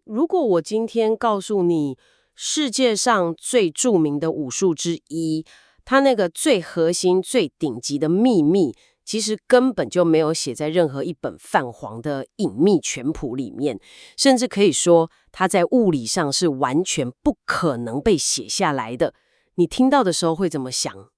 如果我今天告诉你，世界上最著名的武术之一，它那个最核心、最顶级的秘密，其实根本就没有写在任何一本泛黄的隐秘全谱里面，甚至可以说，它在物理上是完全不可能被写下来的。你听到的时候会怎么想？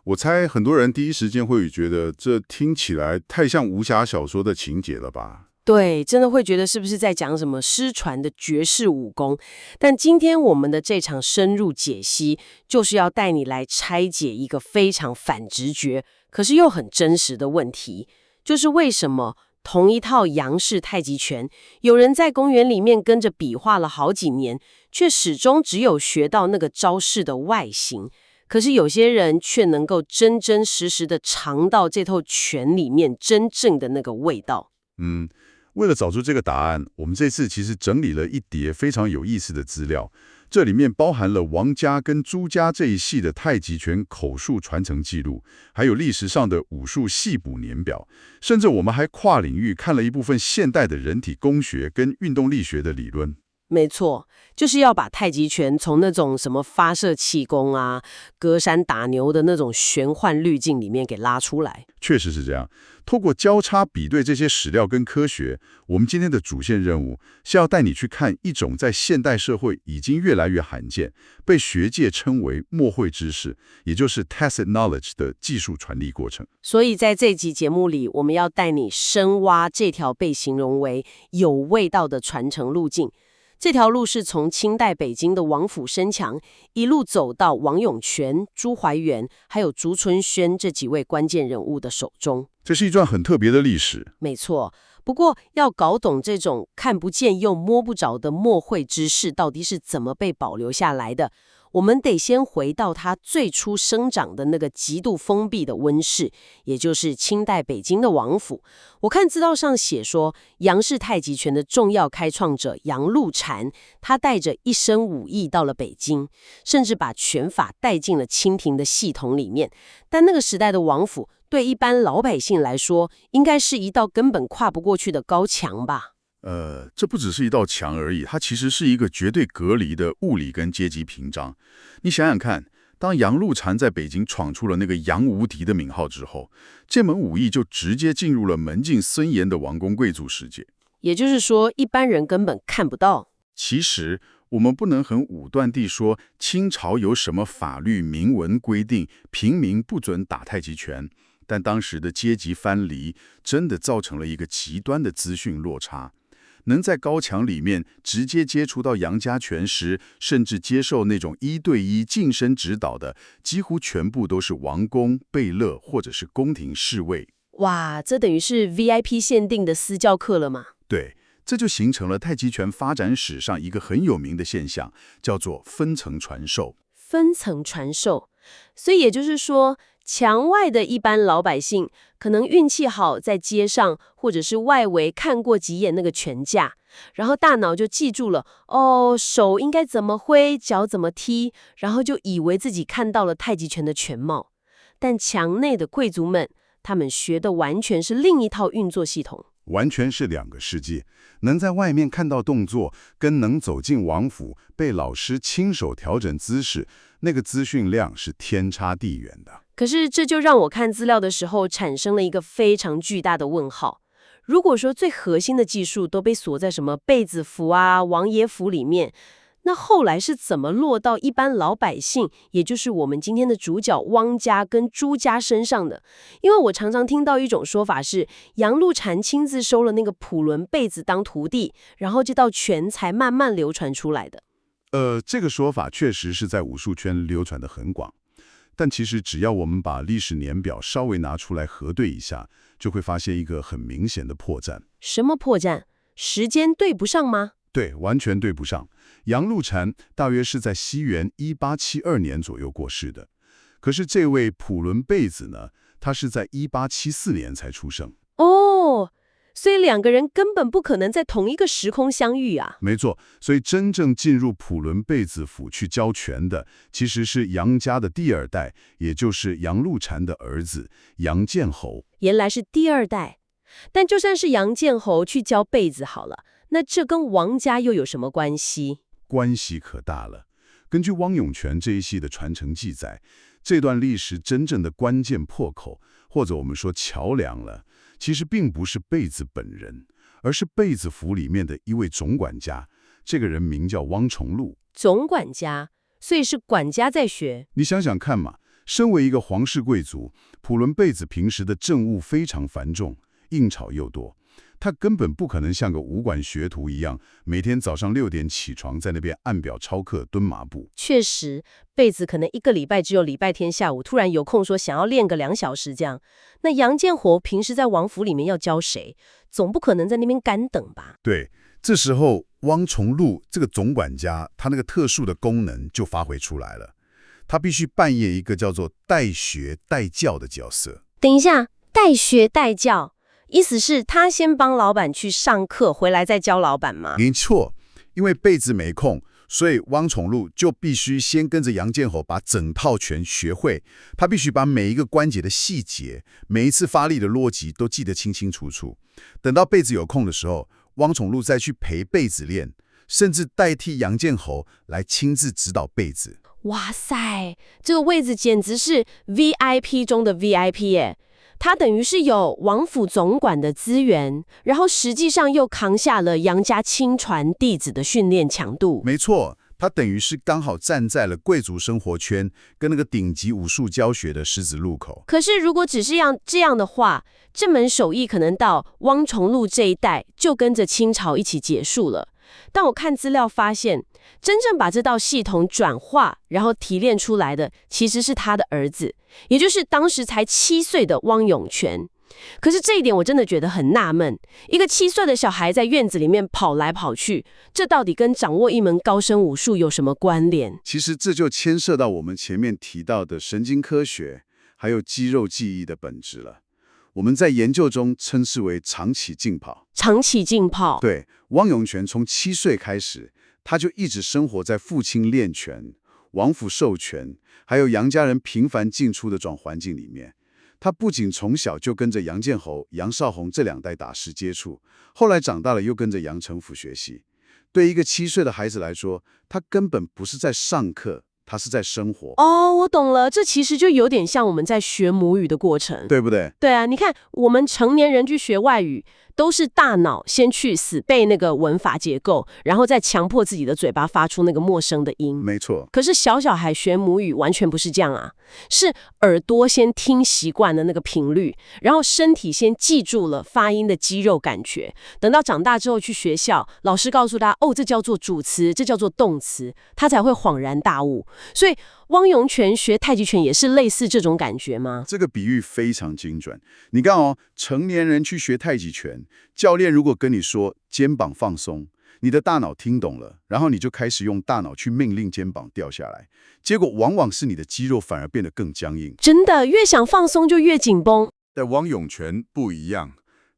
我猜很多人第一时间会觉得这听起来太像武侠小说的情节了吧？对，真的会觉得是不是在讲什么失传的绝世武功？但今天我们的这场深入解析，就是要带你来拆解一个非常反直觉，可是又很真实的问题，就是为什么同一套杨氏太极拳，有人在公园里面跟着比划了好几年，却始终只有学到那个招式的外形，可是有些人却能够真真实实的尝到这套拳里面真正的那个味道。嗯，为了找出这个答案，我们这次其实整理了一叠非常有意思的资料，这里面包含了王家跟朱家这一系的太极拳口述传承记录，还有历史上的武术细补年表，甚至我们还跨领域看了一部分现代的人体工学跟运动力学的理论。没错，就是要把太极拳从那种什么发射气功啊、隔山打牛的那种玄幻滤镜里面给拉出来。确实是这样。透过交叉比对这些史料跟科学，我们今天的主线任务是要带你去看一种在现代社会已经越来越罕见，被学界称为默会知识，也就是 tacit knowledge 的技术传递过程。所以在这集节目里，我们要带你深挖这条被形容为有味道的传承路径。这条路是从清代北京的王府生强，一路走到王永泉、朱怀元还有竹存轩这几位关键人物的手中。这是一段很特别的历史。没错，不过要搞懂这种看不见又摸不着的默会知识到底是怎么被保留下来的，我们得先回到它最初生长的那个极度封闭的温室，也就是清代北京的王府。我看资料上写说，杨氏太极拳的重要开创者杨露禅，他带着一身武艺到了北京，甚至把拳法带进了清廷的系统里面。但那个时代的王府，对一般老百姓来说，应该是一道根本跨不过去的高墙吧。这不只是一道墙而已，它其实是一个绝对隔离的物理跟阶级屏障。你想想看，当杨露禅在北京闯出了那个杨无敌的名号之后，这门武艺就直接进入了门禁森严的王公贵族世界。也就是说，一般人根本看不到。其实，我们不能很武断地说清朝有什么法律明文规定平民不准打太极拳，但当时的阶级藩篱真的造成了一个极端的资讯落差。能在高墙里面直接接触到杨家拳时，甚至接受那种1对1近身指导的，几乎全部都是王公、贝勒或者是宫廷侍卫。哇，这等于是 VIP 限定的私教课了吗？对，这就形成了太极拳发展史上一个很有名的现象，叫做分层传授。分层传授，所以也就是说，墙外的一般老百姓可能运气好，在街上或者是外围看过几眼那个拳架，然后大脑就记住了，哦，手应该怎么挥，脚怎么踢，然后就以为自己看到了太极拳的全貌。但墙内的贵族们，他们学的完全是另一套运作系统。完全是两个世界，能在外面看到动作，跟能走进王府被老师亲手调整姿势，那个资讯量是天差地远的。可是这就让我看资料的时候产生了一个非常巨大的问号。如果说最核心的技术都被锁在什么贝子府啊、王爷府里面，那后来是怎么落到一般老百姓，也就是我们今天的主角汪家跟朱家身上的？因为我常常听到一种说法是，杨露禅亲自收了那个普伦贝子当徒弟，然后这道拳才慢慢流传出来的。这个说法确实是在武术圈流传得很广，但其实只要我们把历史年表稍微拿出来核对一下，就会发现一个很明显的破绽。什么破绽？时间对不上吗？对，完全对不上。杨露禅大约是在西元1872年左右过世的，可是这位普伦贝子呢，他是在1874年才出生。哦，所以两个人根本不可能在同一个时空相遇啊。没错，所以真正进入普伦贝子府去教拳的，其实是杨家的第二代，也就是杨露禅的儿子杨建侯。原来是第二代。但就算是杨建侯去教贝子好了，那这跟王家又有什么关系？关系可大了。根据汪永泉这一系的传承记载，这段历史真正的关键破口，或者我们说桥梁了，其实并不是贝子本人，而是贝子府里面的一位总管家。这个人名叫汪崇禄。总管家，所以是管家在学。你想想看嘛，身为一个皇室贵族，普伦贝子平时的政务非常繁重，应酬又多。他根本不可能像个武馆学徒一样，每天早上6点起床，在那边按表抄课、蹲马步。确实，贝子可能一个礼拜只有礼拜天下午突然有空，说想要练个2小时这样。那杨建侯平时在王府里面要教谁？总不可能在那边干等吧？对，这时候汪崇禄这个总管家，他那个特殊的功能就发挥出来了。他必须扮演一个叫做代学代教的角色。等一下，代学代教，意思是他先帮老板去上课，回来再教老板吗？没错，因为贝子没空，所以汪崇禄就必须先跟着杨建侯把整套全学会。他必须把每一个关节的细节，每一次发力的逻辑都记得清清楚楚。等到贝子有空的时候，汪崇禄再去陪贝子练，甚至代替杨建侯来亲自指导贝子。哇塞，这个位子简直是 VIP 中的 VIP 耶！他等于是有王府总管的资源，然后实际上又扛下了杨家亲传弟子的训练强度。没错，他等于是刚好站在了贵族生活圈跟那个顶级武术教学的十字路口。可是如果只是这样的话，这门手艺可能到汪崇禄这一代就跟着清朝一起结束了。但我看资料发现，真正把这道系统转化，然后提炼出来的，其实是他的儿子，也就是当时才7岁的汪永泉。可是这一点我真的觉得很纳闷，一个7岁的小孩在院子里面跑来跑去，这到底跟掌握一门高深武术有什么关联？其实这就牵涉到我们前面提到的神经科学，还有肌肉记忆的本质了。我们在研究中称之为长期浸泡。长期浸泡。对，汪永泉从7岁开始，他就一直生活在父亲练拳、王府授权，还有杨家人频繁进出的这种环境里面。他不仅从小就跟着杨建侯、杨少红这2代大师接触，后来长大了又跟着杨承甫学习。对一个7岁的孩子来说，他根本不是在上课，他是在生活。哦，我懂了，这其实就有点像我们在学母语的过程，对不对？对啊，你看我们成年人去学外语，都是大脑先去死背那个文法结构，然后再强迫自己的嘴巴发出那个陌生的音。没错。可是小孩学母语完全不是这样啊，是耳朵先听习惯了那个频率，然后身体先记住了发音的肌肉感觉，等到长大之后去学校，老师告诉他，哦，这叫做主词，这叫做动词，他才会恍然大悟。所以汪永泉学太极拳也是类似这种感觉吗？这个比喻非常精准。你看哦，成年人去学太极拳，教练如果跟你说肩膀放松，你的大脑听懂了，然后你就开始用大脑去命令肩膀掉下来，结果往往是你的肌肉反而变得更僵硬。真的，越想放松就越紧绷。但汪永泉不一样，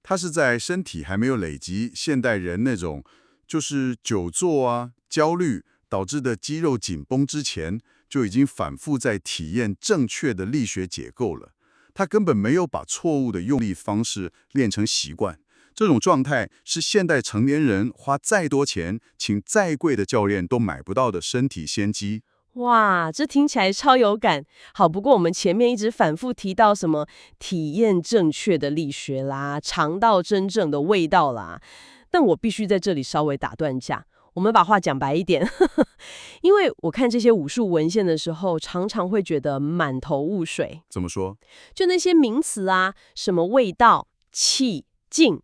他是在身体还没有累积现代人那种就是久坐啊、焦虑导致的肌肉紧绷之前，就已经反复在体验正确的力学结构了。他根本没有把错误的用力方式练成习惯。这种状态是现代成年人花再多钱请再贵的教练都买不到的身体先机。哇，这听起来超有感。好，不过我们前面一直反复提到什么体验正确的力学啦，尝到真正的味道啦，但我必须在这里稍微打断一下。我们把话讲白一点，因为我看这些武术文献的时候，常常会觉得满头雾水。怎么说？就那些名词啊，什么味道、气、劲，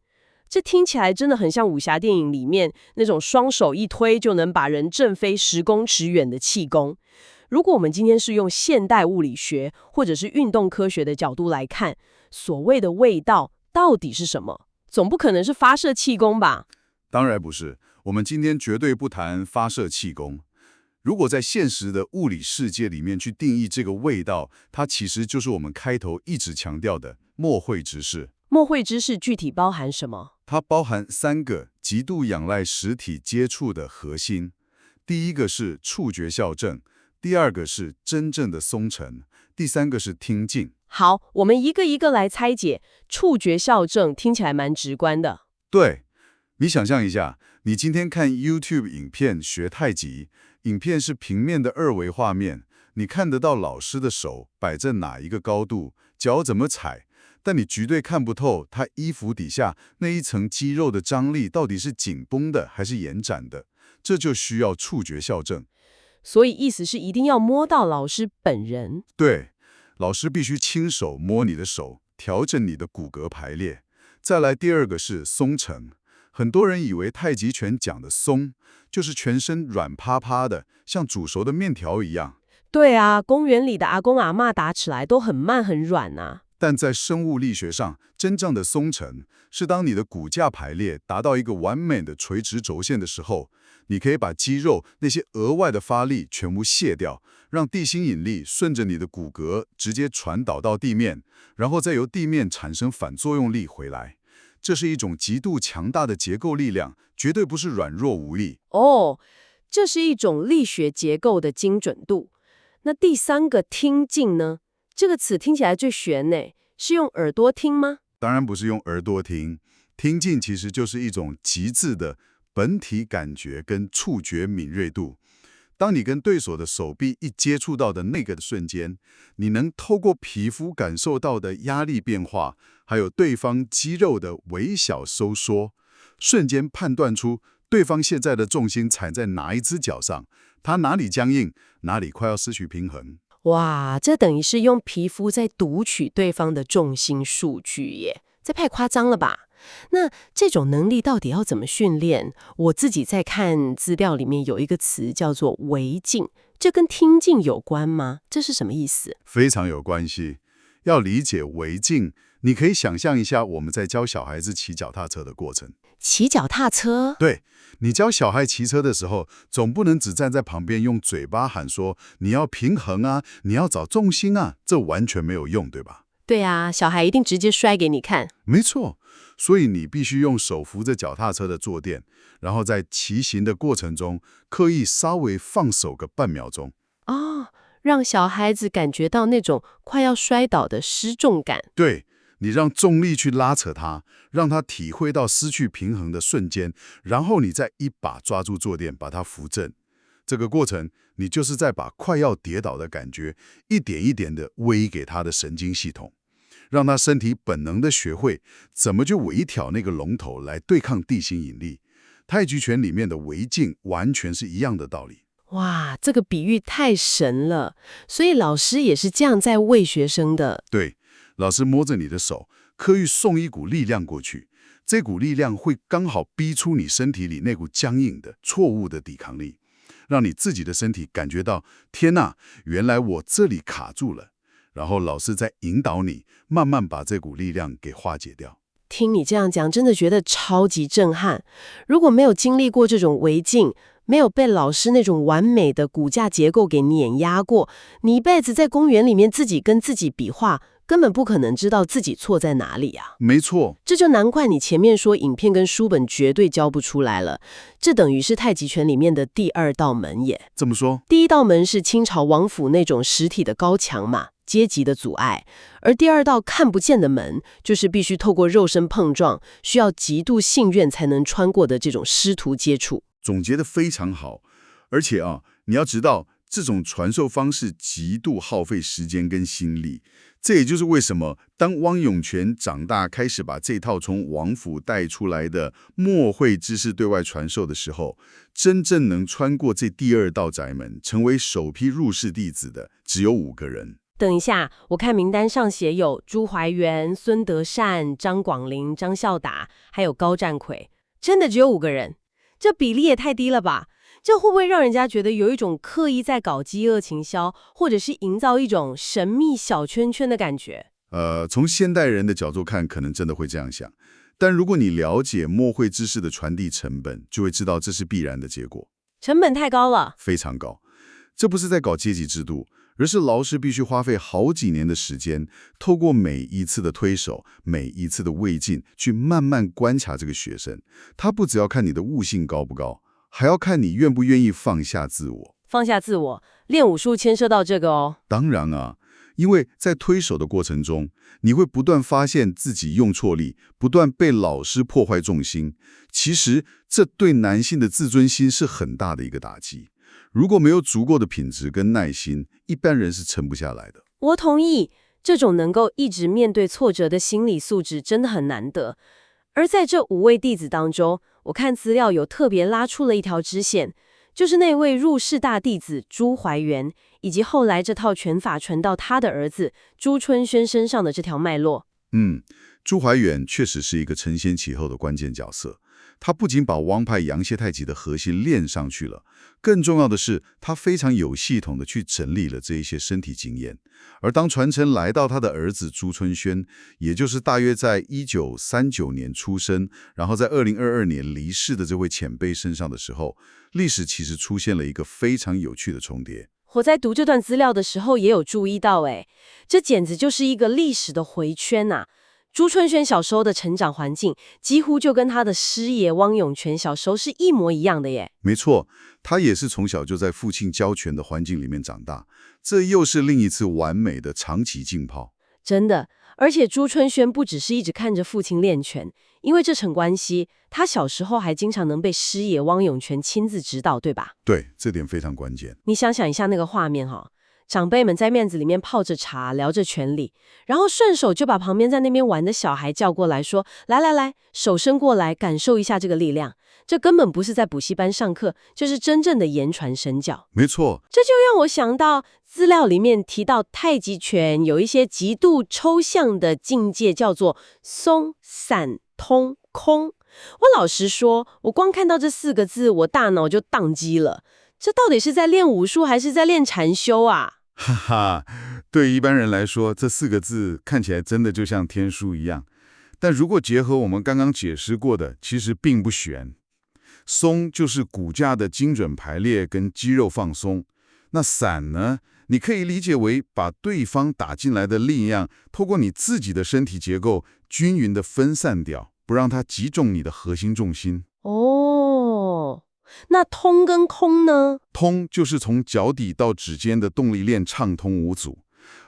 这听起来真的很像武侠电影里面那种双手一推就能把人震飞10公尺远的气功。如果我们今天是用现代物理学或者是运动科学的角度来看，所谓的味道到底是什么？总不可能是发射气功吧？当然不是。我们今天绝对不谈发射气功。如果在现实的物理世界里面去定义这个味道，它其实就是我们开头一直强调的墨会之事。墨会之事具体包含什么？它包含3个极度仰赖实体接触的核心。第一个是触觉校正，第2个是真正的松沉，第3个是听劲。好，我们一个一个来拆解。触觉校正听起来蛮直观的。对，你想象一下，你今天看 YouTube 影片学太极，影片是平面的二维画面，你看得到老师的手摆在哪一个高度，脚怎么踩，但你绝对看不透他衣服底下那一层肌肉的张力到底是紧绷的还是延展的，这就需要触觉校正。所以意思是一定要摸到老师本人。对，老师必须亲手摸你的手，调整你的骨骼排列。再来第二个是松沉，很多人以为太极拳讲的松，就是全身软趴趴的，像煮熟的面条一样。对啊，公园里的阿公阿嬷打起来都很慢很软啊。但在生物力学上，真正的松沉是当你的骨架排列达到一个完美的垂直轴线的时候，你可以把肌肉那些额外的发力全部卸掉，让地心引力顺着你的骨骼直接传导到地面，然后再由地面产生反作用力回来。这是一种极度强大的结构力量，绝对不是软弱无力。哦，这是一种力学结构的精准度。那第三个听劲呢？这个词听起来最玄呢，是用耳朵听吗？当然不是用耳朵听，听劲其实就是一种极致的本体感觉跟触觉敏锐度。当你跟对手的手臂一接触到的那个瞬间，你能透过皮肤感受到的压力变化，还有对方肌肉的微小收缩，瞬间判断出对方现在的重心踩在哪一只脚上，他哪里僵硬，哪里快要失去平衡。哇，这等于是用皮肤在读取对方的重心数据耶，这太夸张了吧？那这种能力到底要怎么训练？我自己在看资料里面有一个词叫做围静，这跟听劲有关吗？这是什么意思？非常有关系。要理解围静，你可以想象一下我们在教小孩子骑脚踏车的过程。骑脚踏车？对，你教小孩骑车的时候，总不能只站在旁边用嘴巴喊说你要平衡啊，你要找重心啊，这完全没有用，对吧？对啊，小孩一定直接摔给你看。没错，所以你必须用手扶着脚踏车的坐垫，然后在骑行的过程中刻意稍微放手个半秒钟。哦，让小孩子感觉到那种快要摔倒的失重感。对，你让重力去拉扯他，让他体会到失去平衡的瞬间，然后你再一把抓住坐垫，把他扶正。这个过程，你就是在把快要跌倒的感觉一点一点地喂给他的神经系统，让他身体本能地学会怎么去微挑那个龙头来对抗地心引力。太极拳里面的围静完全是一样的道理。哇，这个比喻太神了！所以老师也是这样在喂学生的。对，老师摸着你的手，刻意送一股力量过去，这股力量会刚好逼出你身体里那股僵硬的、错误的抵抗力，让你自己的身体感觉到，天哪，原来我这里卡住了。然后老师再引导你，慢慢把这股力量给化解掉。听你这样讲，真的觉得超级震撼。如果没有经历过这种围静，没有被老师那种完美的骨架结构给碾压过，你一辈子在公园里面自己跟自己比划，根本不可能知道自己错在哪里啊。没错，这就难怪你前面说影片跟书本绝对教不出来了。这等于是太极拳里面的第二道门耶。这么说，第一道门是清朝王府那种实体的高墙嘛，阶级的阻碍，而第二道看不见的门，就是必须透过肉身碰撞，需要极度信任才能穿过的这种师徒接触。总结得非常好。而且你要知道，这种传授方式极度耗费时间跟心力。这也就是为什么当汪永泉长大开始把这套从王府带出来的墨会知识对外传授的时候，真正能穿过这第二道窄门，成为首批入室弟子的只有5个人。等一下，我看名单上写有朱怀元、孙德善、张广林、张孝达，还有高占奎，真的只有5个人？这比例也太低了吧？这会不会让人家觉得有一种刻意在搞饥饿营销，或者是营造一种神秘小圈圈的感觉？从现代人的角度看，可能真的会这样想。但如果你了解墨会知识的传递成本，就会知道这是必然的结果。成本太高了，非常高。这不是在搞阶级制度，而是老师必须花费好几年的时间，透过每一次的推手，每一次的喂进，去慢慢观察这个学生。他不只要看你的悟性高不高，还要看你愿不愿意放下自我。放下自我，练武术牵涉到这个哦。当然啊，因为在推手的过程中，你会不断发现自己用错力，不断被老师破坏重心。其实这对男性的自尊心是很大的一个打击。如果没有足够的品质跟耐心，一般人是撑不下来的。我同意，这种能够一直面对挫折的心理素质真的很难得。而在这5位弟子当中，我看资料有特别拉出了一条支线，就是那位入室大弟子朱怀元，以及后来这套拳法传到他的儿子朱春轩身上的这条脉络。朱怀远确实是一个承先启后的关键角色。他不仅把汪派阳蝎太极的核心练上去了，更重要的是，他非常有系统的去整理了这一些身体经验。而当传承来到他的儿子朱春轩，也就是大约在1939年出生，然后在2022年离世的这位前辈身上的时候，历史其实出现了一个非常有趣的重叠。我在读这段资料的时候也有注意到，这简直就是一个历史的回圈呐！朱春轩小时候的成长环境，几乎就跟他的师爷汪永泉小时候是一模一样的耶。没错，他也是从小就在父亲教拳的环境里面长大，这又是另一次完美的长期浸泡。真的，而且朱春轩不只是一直看着父亲练拳，因为这层关系，他小时候还经常能被师爷汪永泉亲自指导，对吧？对，这点非常关键。你想想一下那个画面哈，长辈们在院子里面泡着茶，聊着拳理，然后顺手就把旁边在那边玩的小孩叫过来说：“来来来，手伸过来，感受一下这个力量。”这根本不是在补习班上课，就是真正的言传身教。没错，这就让我想到资料里面提到太极拳有一些极度抽象的境界，叫做松、散、通、空。我老实说，我光看到这4个字，我大脑就宕机了。这到底是在练武术还是在练禅修啊？哈哈，对一般人来说，这4个字看起来真的就像天书一样。但如果结合我们刚刚解释过的，其实并不悬。松就是骨架的精准排列跟肌肉放松，那散呢，你可以理解为把对方打进来的力量，透过你自己的身体结构均匀的分散掉，不让它击中你的核心重心。哦，那通跟空呢？通就是从脚底到指尖的动力链畅通无阻，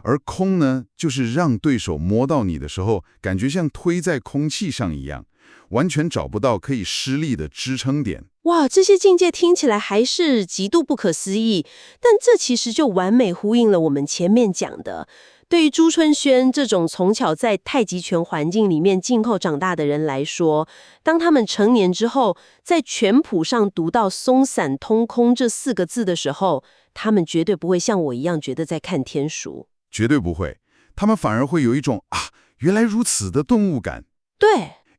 而空呢，就是让对手摸到你的时候，感觉像推在空气上一样，完全找不到可以施力的支撑点。哇，这些境界听起来还是极度不可思议，但这其实就完美呼应了我们前面讲的。对于朱春轩这种从小在太极拳环境里面浸泡长大的人来说，当他们成年之后，在拳谱上读到松散通空这4个字的时候，他们绝对不会像我一样觉得在看天书，绝对不会，他们反而会有一种原来如此的动物感。对，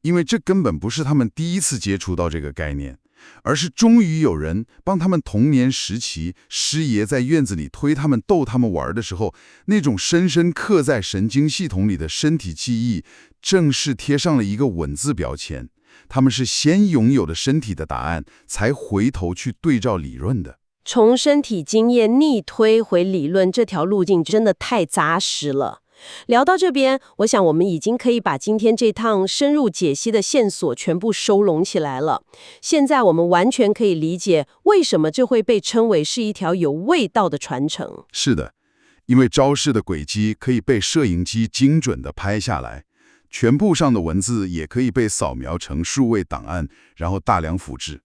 因为这根本不是他们第一次接触到这个概念，而是终于有人帮他们童年时期师爷在院子里推他们逗他们玩的时候，那种深深刻在神经系统里的身体记忆，正式贴上了一个文字标签。他们是先拥有的身体的答案，才回头去对照理论的。从身体经验逆推回理论这条路径真的太扎实了。聊到这边，我想我们已经可以把今天这趟深入解析的线索全部收拢起来了。现在我们完全可以理解为什么这会被称为是一条有味道的传承。是的，因为招式的轨迹可以被摄影机精准地拍下来，拳谱上的文字也可以被扫描成数位档案，然后大量复制。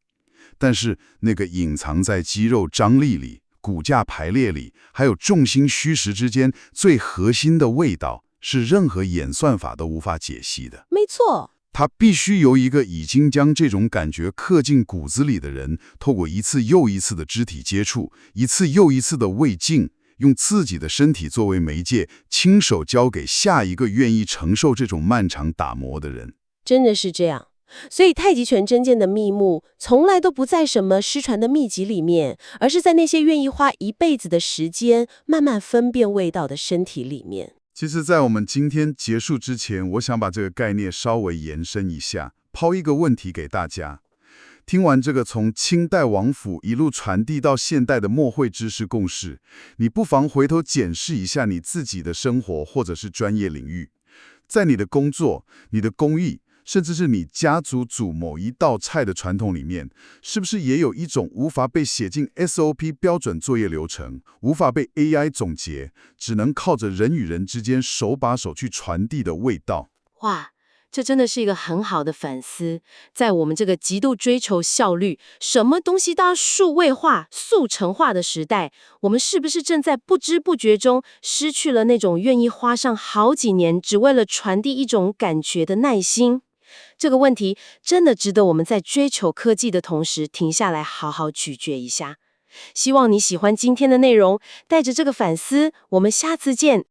但是那个隐藏在肌肉张力里、骨架排列里，还有重心虚实之间最核心的味道，是任何演算法都无法解析的。没错，它必须由一个已经将这种感觉刻进骨子里的人，透过一次又一次的肢体接触，一次又一次的胃镜，用自己的身体作为媒介，亲手交给下一个愿意承受这种漫长打磨的人。真的是这样。所以太极拳真正的秘目从来都不在什么失传的秘籍里面，而是在那些愿意花一辈子的时间慢慢分辨味道的身体里面。其实在我们今天结束之前，我想把这个概念稍微延伸一下，抛一个问题给大家。听完这个从清代王府一路传递到现代的墨会知识共识，你不妨回头检视一下你自己的生活或者是专业领域，在你的工作、你的公益，甚至是你家族煮某一道菜的传统里面，是不是也有一种无法被写进 SOP 标准作业流程，无法被 AI 总结，只能靠着人与人之间手把手去传递的味道？哇，这真的是一个很好的反思。在我们这个极度追求效率，什么东西都要数位化、速成化的时代，我们是不是正在不知不觉中失去了那种愿意花上好几年，只为了传递一种感觉的耐心？这个问题真的值得我们在追求科技的同时，停下来好好咀嚼一下。希望你喜欢今天的内容，带着这个反思，我们下次见。